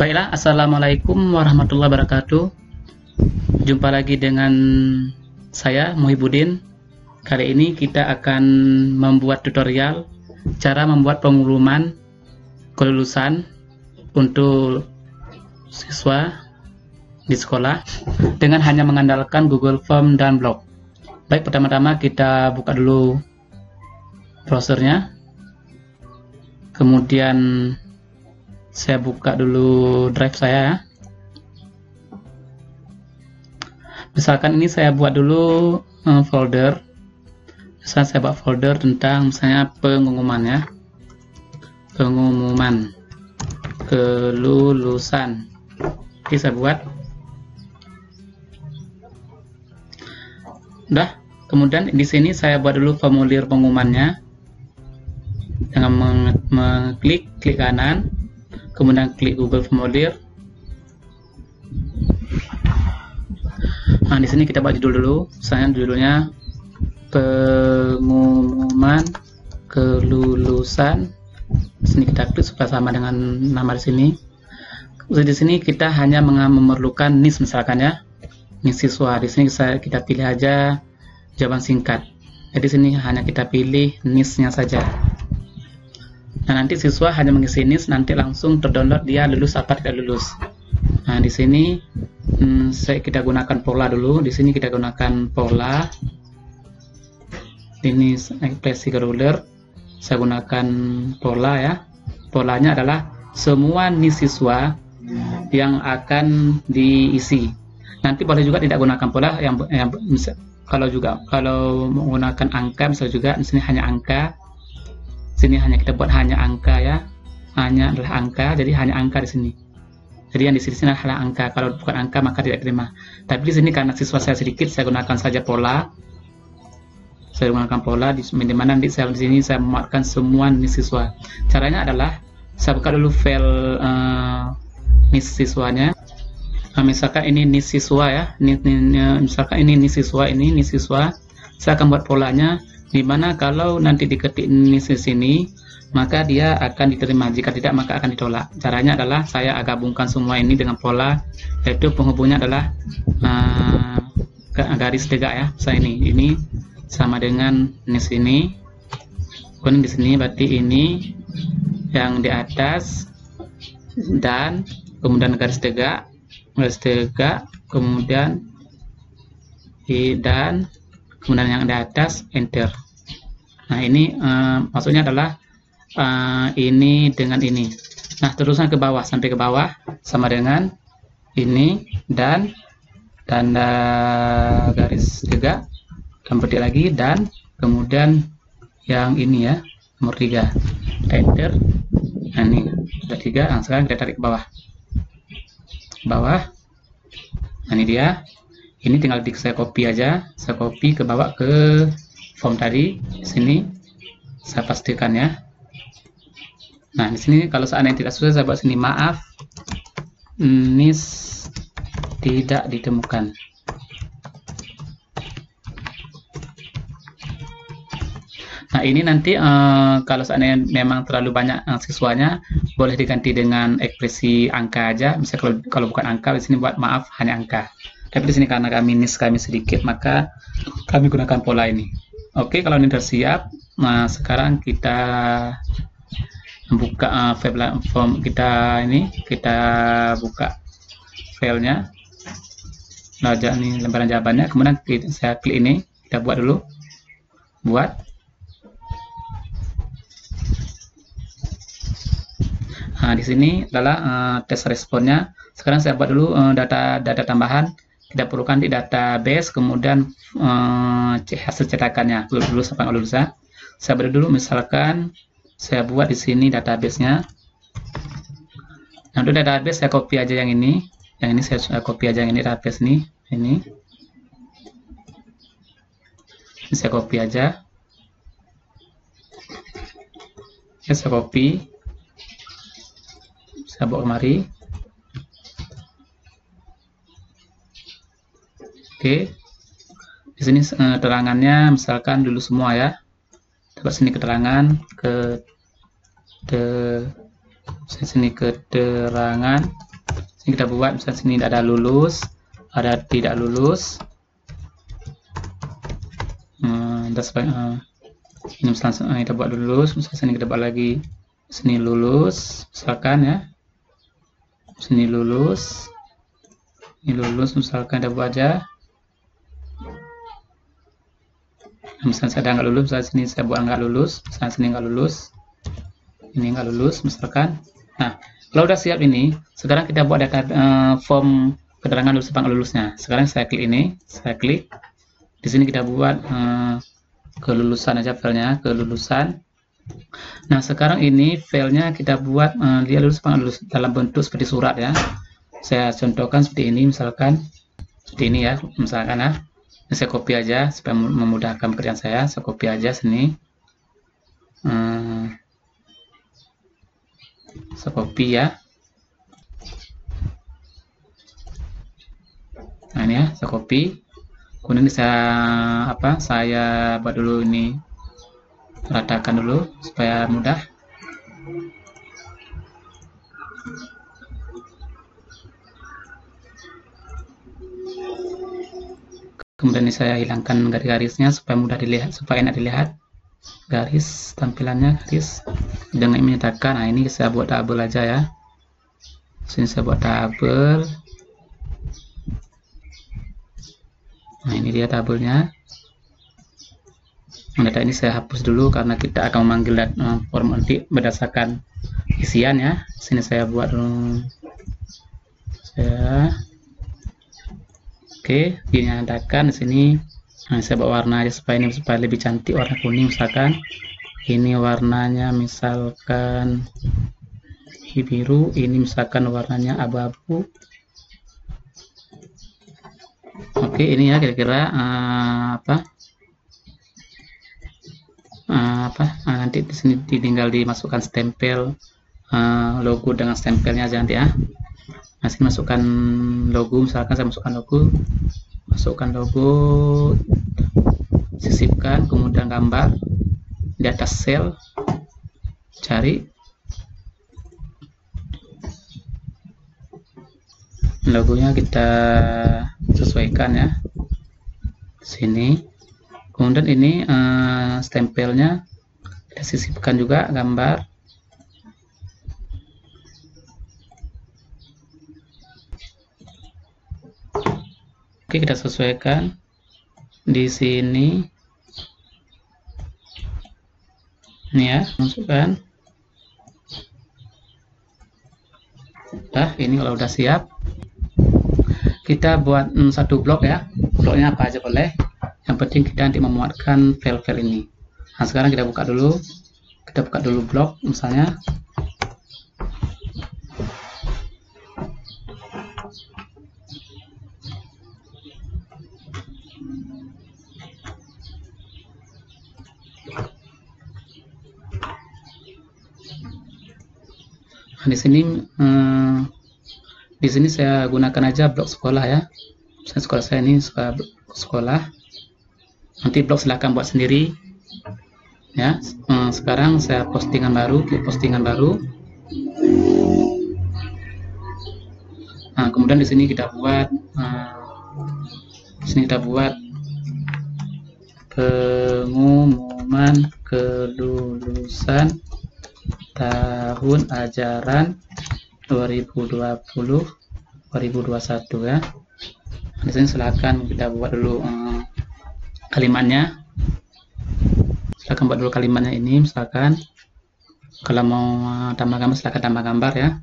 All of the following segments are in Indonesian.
Baiklah, Assalamualaikum warahmatullahi wabarakatuh. Jumpa lagi dengan saya, Muhibbuddin. Kali ini kita akan membuat tutorial cara membuat pengumuman kelulusan untuk siswa di sekolah dengan hanya mengandalkan Google Form dan blog. Baik, pertama-tama kita buka dulu browsernya. Kemudian saya buka dulu drive saya ya. Misalkan ini saya buat dulu folder. Misalnya saya buat folder tentang misalnya pengumuman ya. Pengumuman kelulusan. Oke, saya buat. Udah. Kemudian di sini saya buat dulu formulir pengumumannya. Dengan mengklik kanan, kemudian klik Google Formulir. Nah, di sini kita buat judul dulu. Misalnya judulnya pengumuman kelulusan. Di sini kita klik supaya sama dengan nama di sini. Di sini kita hanya memerlukan NIS misalkan ya, NIS siswa. Di sini kita pilih aja jawaban singkat. Jadi sini hanya kita pilih NIS-nya saja. Nah, nanti siswa hanya mengisi NIS, nanti langsung terdownload dia lulus apa tidak lulus. Nah, di sini kita gunakan pola dulu. Di sini kita gunakan pola. Ini ekspresi reguler. Saya gunakan pola ya. Polanya adalah semua NIS siswa yang akan diisi. Nanti boleh juga tidak gunakan pola yang kalau menggunakan angka misalnya juga di sini hanya angka. Sini hanya kita buat hanya angka ya, hanya adalah angka, jadi hanya angka di sini. Jadi yang di sini adalah angka. Kalau bukan angka maka tidak terima. Tapi di sini karena siswa saya sedikit, saya gunakan saja pola. Saya gunakan pola di mana nanti saya di sini saya memuatkan semua NIS siswa. Caranya adalah saya buka dulu file NIS siswanya. Nah, misalkan ini NIS siswa ya, misalkan ini NIS siswa, ini NIS siswa. Saya akan buat polanya. Dimana kalau nanti diketik NIS di sini, maka dia akan diterima. Jika tidak, maka akan ditolak. Caranya adalah saya gabungkan semua ini dengan pola, yaitu penghubungnya adalah garis tegak ya. Misalnya ini sama dengan NIS ini. Kemudian di sini berarti ini yang di atas dan kemudian garis tegak, kemudian dan kemudian yang di atas enter. Nah, ini maksudnya adalah ini dengan ini. Nah, terusnya ke bawah sampai ke bawah sama dengan ini dan tanda garis tegak, kemudian lagi dan kemudian yang ini ya, nomor 3 enter. Nah, ini sudah 3. Nah, sekarang kita tarik ke bawah. Nah, ini dia. Ini tinggal saya copy aja, saya copy ke bawah ke form tadi. Di sini saya pastikan ya. Nah, di sini kalau seandainya tidak susah, saya buat sini maaf, NIS tidak ditemukan. Nah, ini nanti kalau seandainya memang terlalu banyak siswanya, boleh diganti dengan ekspresi angka aja. Misalnya kalau bukan angka, di sini buat maaf hanya angka. Tapi di sini karena NIS kami sedikit, maka kami gunakan pola ini. Oke, kalau ini sudah siap, nah sekarang kita buka form kita ini. Kita buka filenya, ini lembaran jawabannya. Kemudian saya klik ini, kita buat dulu, buat. Nah, di sini adalah tes responnya. Sekarang saya buat dulu data tambahan. Kita perlukan di database, kemudian hasil cetakannya dulu sampai lulus ya. Saya buat dulu, misalkan saya buat di sini database-nya. Nah, untuk database saya copy aja yang ini saya copy aja yang ini, database ini saya copy aja. Ya, saya copy, saya bawa kemari. Oke, di sini terangannya misalkan dulu semua ya. Coba sini keterangan sini keterangan Sini kita buat, misalnya sini ada lulus, ada tidak lulus. Ini misalnya kita buat lulus, misalnya sini kita buat lagi sini lulus, misalkan ya. Sini lulus, ini lulus, misalkan kita buat aja. Misalnya saya nggak lulus, misalnya sini saya buat nggak lulus, misalnya sini nggak lulus, ini nggak lulus, misalkan. Nah, kalau udah siap ini, sekarang kita buat data form keterangan lulus apa nggak lulusnya. Sekarang saya klik ini, saya klik. Di sini kita buat kelulusan aja filenya, kelulusan. Nah, sekarang ini filenya kita buat dia lulus apa nggak lulus dalam bentuk seperti surat ya. Saya contohkan seperti ini, misalkan seperti ini ya, misalkan ya. Saya copy aja supaya memudahkan pekerjaan saya. Saya copy aja sini. Saya copy ya. Nah ini ya, saya copy. Kemudian saya buat dulu ini, ratakan dulu supaya mudah. Kemudian ini saya hilangkan garis-garisnya supaya mudah dilihat, supaya enak dilihat garis tampilannya, garis dengan menyatakan. Nah ini saya buat tabel aja ya. Sini saya buat tabel. Nah ini dia tabelnya. Data ini saya hapus dulu karena kita akan memanggil form nanti berdasarkan isian ya. Sini saya buat dulu. Oke, dinyatakan di sini. Nah, saya buat warna aja supaya lebih cantik, warna kuning misalkan. Ini warnanya misalkan biru, ini misalkan warnanya abu-abu. Oke, ini ya kira-kira nanti di sini tinggal dimasukkan stempel logo dengan stempelnya aja nanti ya. Nah, sini masukkan logo, misalkan saya masukkan logo, sisipkan, kemudian gambar di atas sel, cari logonya, kita sesuaikan ya sini. Kemudian ini stempelnya kita sisipkan juga, gambar. Oke, kita sesuaikan di sini. Ini ya, masukkan. Nah, ini kalau udah siap, kita buat satu blok ya. Bloknya apa aja boleh. Yang penting kita nanti memuatkan file-file ini. Nah, sekarang kita buka dulu. Kita buka dulu blok, misalnya. Nah, di sini saya gunakan aja blok sekolah ya. Misalnya sekolah saya ini sekolah. Nanti blok silahkan buat sendiri ya. Sekarang saya postingan baru, klik postingan baru. Nah, kemudian di sini kita buat pengumuman kelulusan tahun ajaran 2020-2021 ya. Di sini silakan kita buat dulu kalimatnya. Silakan buat dulu kalimatnya ini, misalkan kalau mau tambah gambar silakan tambah gambar ya.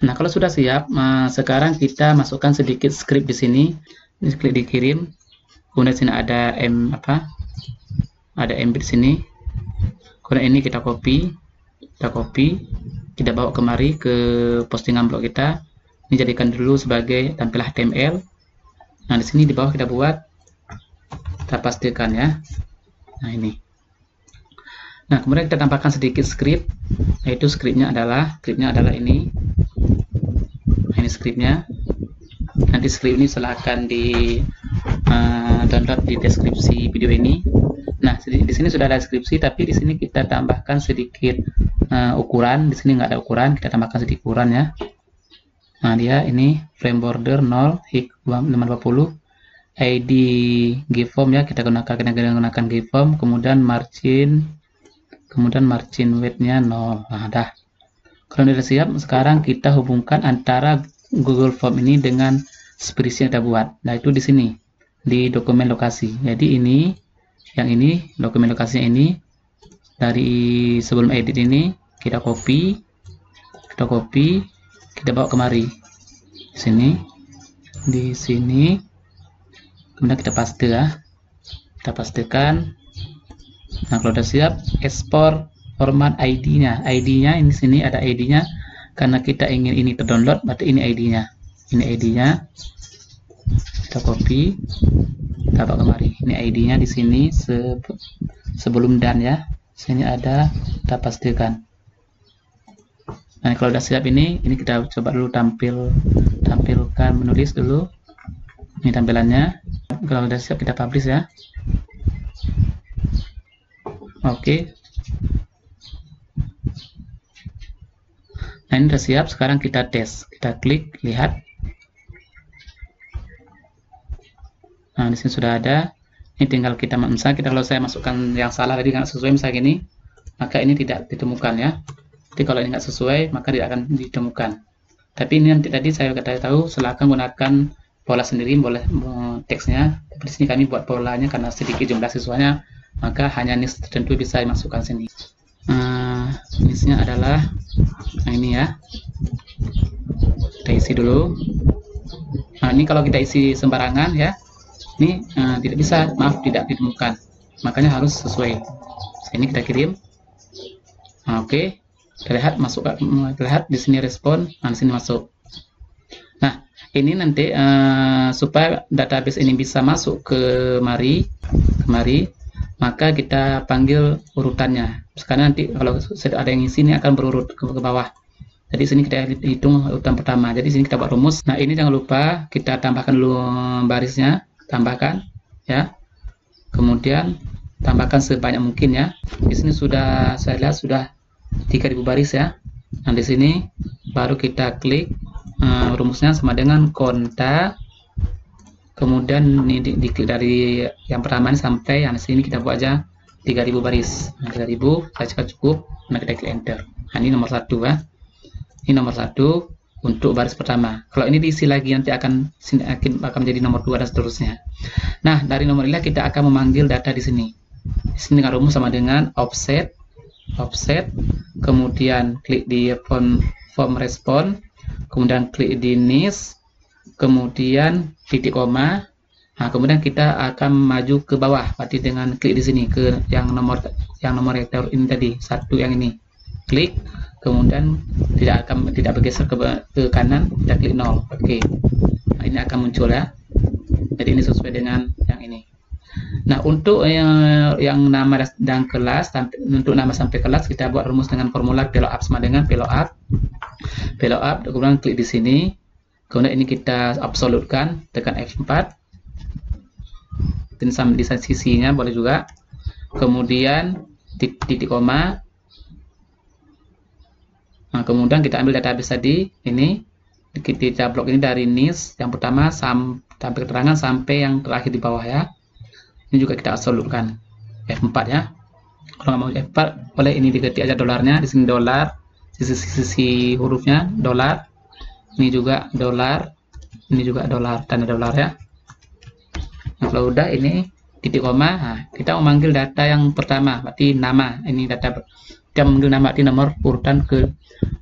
Nah, kalau sudah siap, sekarang kita masukkan sedikit script di sini. Ini klik dikirim. Kemudian sini ada ada MB di sini. Kemudian ini kita copy, kita bawa kemari ke postingan blog kita. Ini jadikan dulu sebagai tampilan HTML. Nah, di sini di bawah kita kita pastikan ya. Nah, ini. Nah, kemudian kita tambahkan sedikit script, yaitu scriptnya adalah ini. Nah, ini scriptnya. Nanti script ini silahkan di download di deskripsi video ini. Nah, di sini sudah ada deskripsi, tapi di sini kita tambahkan sedikit ukuran. Di sini nggak ada ukuran, kita tambahkan sedikit ukuran ya. Nah, dia ini frame border 0 hik 520, ID giveform ya, kita gunakan giveform, kemudian margin width-nya 0. Nah, dah. Kalau sudah siap, sekarang kita hubungkan antara Google Form ini dengan spreadsheet yang kita buat. Nah, itu di sini di dokumen lokasi. Jadi ini yang ini dokumen lokasinya ini dari sebelum edit ini kita copy, kita bawa kemari di sini, kemudian kita paste ya, kita pastekan. Nah, kalau sudah siap, ekspor format ID-nya ini sini ada ID-nya, karena kita ingin ini terdownload, berarti ini ID-nya, kita copy, kita bawa kemari. Ini ID-nya di sini sebelum dan ya, sini ada, kita pastikan. Nah, kalau sudah siap ini kita coba dulu tampilkan menulis dulu. Ini tampilannya. Kalau sudah siap kita publish ya. Oke. Nah, ini sudah siap. Sekarang kita tes. Kita klik, lihat. Nah, di sini sudah ada. Ini tinggal kita kalau saya masukkan yang salah tadi nggak sesuai misalnya gini, maka ini tidak ditemukan ya. Jadi kalau ini nggak sesuai, maka tidak akan ditemukan. Tapi ini nanti tadi saya tahu silahkan gunakan pola sendiri, boleh teksnya. Tapi di sini kami buat polanya karena sedikit jumlah siswanya, maka hanya niche tertentu bisa dimasukkan sini. Niche-nya adalah ini ya. Kita isi dulu. Nah, ini kalau kita isi sembarangan ya, ini tidak bisa, tidak ditemukan. Makanya harus sesuai. Ini kita kirim. Oke. Terlihat masuk, terlihat di sini respon, di sini masuk. Nah, ini nanti supaya database ini bisa masuk ke kemari, maka kita panggil urutannya. Sekarang nanti kalau ada yang isi ini akan berurut ke bawah. Jadi sini kita hitung urutan pertama. Jadi sini kita buat rumus. Nah, ini jangan lupa kita tambahkan dulu barisnya, tambahkan ya. Kemudian tambahkan sebanyak mungkin ya. Di sini sudah saya lihat sudah 3000 baris ya. Nah, di sini baru kita klik rumusnya sama dengan konta, kemudian ini diklik dari yang pertama ini sampai yang di sini kita buat aja 3000 baris. Nah, 3000 saya cukup. Nah, kita klik enter. Nah, ini nomor 1 ya. Ini nomor 1 untuk baris pertama. Kalau ini diisi lagi nanti akan menjadi nomor 2 dan seterusnya. Nah, dari nomor ini kita akan memanggil data di sini. Di sini dengan rumus sama dengan offset, kemudian klik di form respon, kemudian klik di niche, kemudian titik koma. Nah, kemudian kita akan maju ke bawah, berarti dengan klik di sini ke yang nomor rektor ini tadi, satu yang ini. Klik, kemudian tidak bergeser ke kanan, kita klik 0. Oke. Nah, ini akan muncul ya. Jadi ini sesuai dengan yang ini. Nah, untuk yang nama dan kelas, untuk nama sampai kelas kita buat rumus dengan formula PLOUP sama dengan PLOUP, kemudian klik di sini, kemudian ini kita absolutkan, tekan F4, ini di sisinya boleh juga, kemudian titik koma. Nah, kemudian kita ambil database tadi, ini kita blok ini dari niche yang pertama sampai keterangan sampai yang terakhir di bawah ya. Ini juga kita absolutkan F4 ya. Kalau nggak mau F4 boleh ini diganti aja dolarnya, di sini dolar, sisi hurufnya dolar, ini juga dolar, tanda dolar ya. Nah, kalau udah ini titik koma, nah, kita memanggil data yang pertama, berarti nama. Ini data kita memanggil nama di nomor urutan ke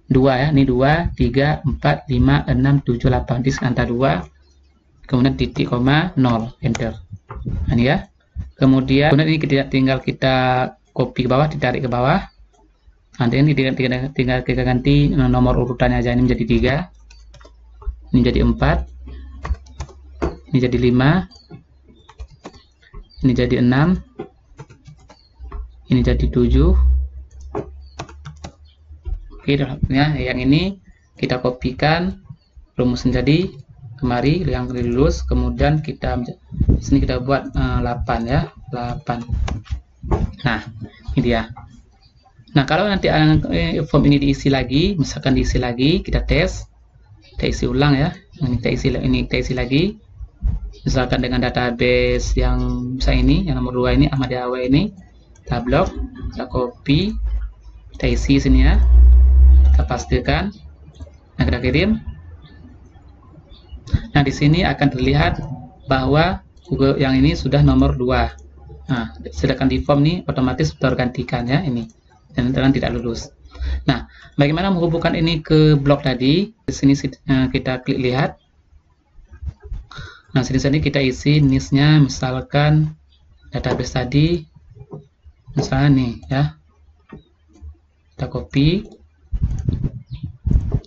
2 ya. Ini 2, 3, 4, 5, 6, 7, 8 di angka 2, kemudian titik koma 0, enter. Nah, ini ya. Kemudian ini tinggal kita copy ke bawah, ditarik ke bawah. Nanti ini tinggal kita ganti nomor urutannya aja, ini menjadi 3, ini jadi 4, ini jadi 5, ini jadi 6, ini jadi 7. Oke, ya, yang ini kita kopikan rumusnya jadi kemari yang lulus, kemudian kita di sini kita buat 8 ya, 8. Nah, ini dia. Nah, kalau nanti form ini diisi lagi, misalkan diisi lagi, kita tes, kita isi ulang ya. Ini kita isi lagi. Misalkan dengan database yang misalnya ini, yang nomor 2 ini, Ahmad Yawa ini, kita blok, kita copy, kita isi sini ya. Kita pastikan. Nah, kita kirim. Nah, di sini akan terlihat bahwa Google yang ini sudah nomor 2. Nah, sedangkan di form ini otomatis tergantikan ya ini. Dan tidak lulus. Nah, bagaimana menghubungkan ini ke blog tadi? Di sini kita klik lihat. Nah, sini kita isi niche-nya, misalkan database tadi, misalnya nih ya. Kita copy.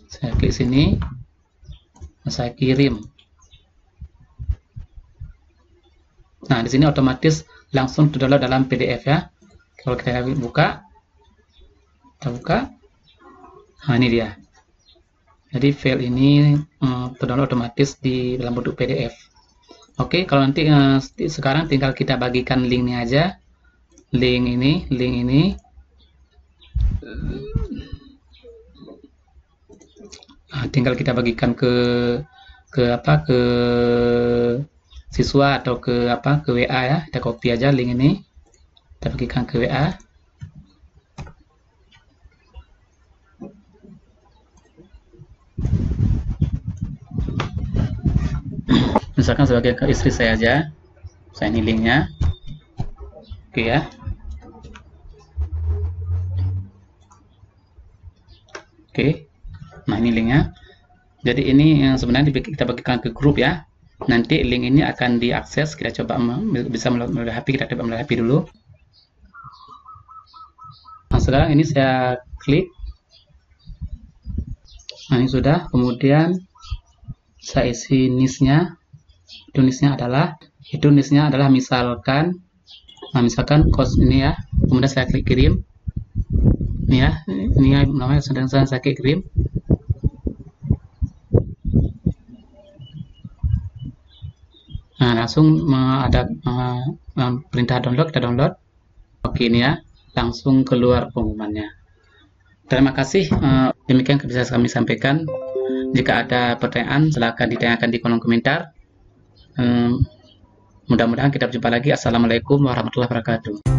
Saya klik sini. Saya kirim. Nah, di sini otomatis langsung terdownload dalam PDF ya. Kalau kita buka, nah ini dia. Jadi file ini terdownload otomatis di dalam bentuk PDF. Oke, kalau nanti sekarang tinggal kita bagikan linknya aja. Link ini. Nah, tinggal kita bagikan ke siswa atau ke WA ya. Kita copy aja link ini, kita bagikan ke WA. Misalkan sebagai ke istri saya aja, saya ini linknya. Oke ya. Oke, nah ini linknya. Jadi ini yang sebenarnya kita bagikan ke grup ya. Nanti link ini akan diakses. Kita coba bisa melalui HP. Kita coba melalui HP dulu. Nah, sekarang ini saya klik. Nah, ini sudah. Kemudian saya isi niche-nya. Niche-nya adalah misalkan, course ini ya. Kemudian saya klik kirim. Ini ya. Ini namanya sedang saya klik kirim. Nah, langsung ada perintah download, kita download. Oke, ini ya, langsung keluar pengumumannya. Terima kasih, demikian bisa kami sampaikan. Jika ada pertanyaan, silakan ditanyakan di kolom komentar. Mudah-mudahan kita berjumpa lagi. Assalamualaikum warahmatullahi wabarakatuh.